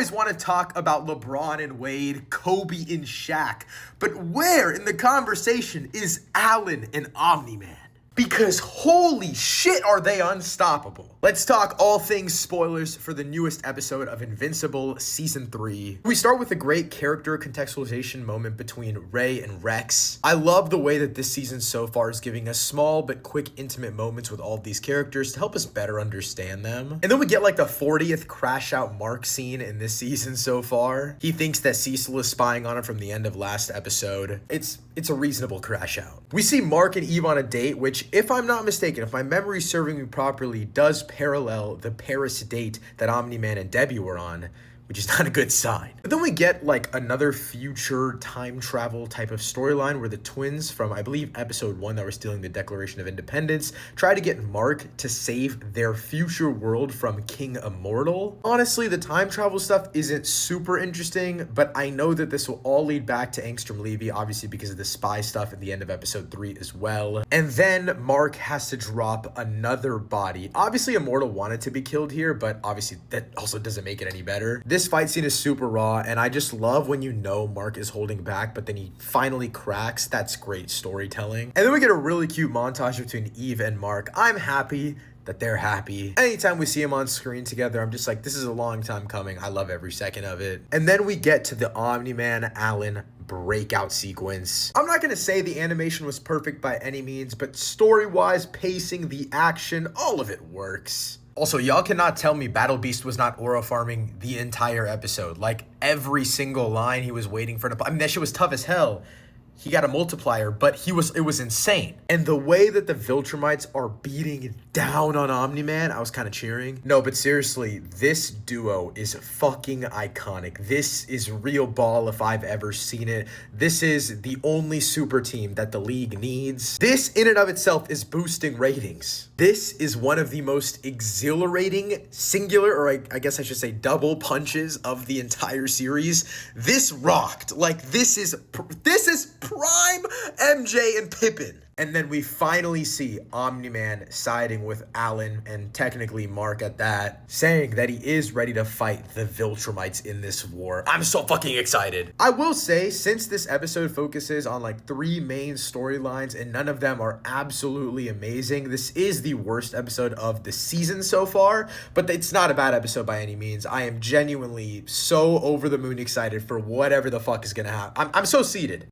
always want to talk about LeBron and Wade, Kobe and Shaq, but where in the conversation is Allen and Omni-Man? Because holy shit are they unstoppable. Let's talk all things spoilers for the newest episode of Invincible Season 3. We start with a great character contextualization moment between Ray and Rex. I love the way that this season so far is giving us small but quick intimate moments with all of these characters to help us better understand them. And then we get like the 40th crash out Mark scene in this season so far. He thinks that Cecil is spying on him from the end of last episode. It's a reasonable crash out. We see Mark and Eve on a date, which, if I'm not mistaken, if my memory is serving me properly, does parallel the Paris date that Omni-Man and Debbie were on, which is not a good sign. But then we get like another future time travel type of storyline where the twins from, I believe, episode 1 that were stealing the Declaration of Independence try to get Mark to save their future world from King Immortal. Honestly, the time travel stuff isn't super interesting, but I know that this will all lead back to Angstrom Levy, obviously because of the spy stuff at the end of episode 3 as well. And then Mark has to drop another body. Obviously, Immortal wanted to be killed here, but obviously that also doesn't make it any better. This fight scene is super raw, and I just love when you know Mark is holding back, but then he finally cracks. That's great storytelling. And then we get a really cute montage between Eve and Mark. I'm happy that they're happy. Anytime we see them on screen together, I'm just like, this is a long time coming. I love every second of it. And then we get to the Omni-Man Allen breakout sequence. I'm not gonna say the animation was perfect by any means, but story-wise, pacing, the action, all of it works. Also, y'all cannot tell me Battle Beast was not aura farming the entire episode. Like, every single line he was waiting for. I mean, that shit was tough as hell. He got a multiplier, but it was insane. And the way that the Viltrumites are beating down on Omni-Man, I was kind of cheering. No, but seriously, this duo is fucking iconic. This is real ball if I've ever seen it. This is the only super team that the league needs. This in and of itself is boosting ratings. This is one of the most exhilarating singular, or I guess I should say double punches of the entire series. This rocked. Like, this is prime MJ and Pippen. And then we finally see Omni-Man siding with Allen, and technically Mark at that, saying that he is ready to fight the Viltrumites in this war. I'm so fucking excited. I will say, since this episode focuses on like 3 main storylines and none of them are absolutely amazing, this is the worst episode of the season so far, but it's not a bad episode by any means. I am genuinely so over the moon excited for whatever the fuck is gonna happen. I'm so seated.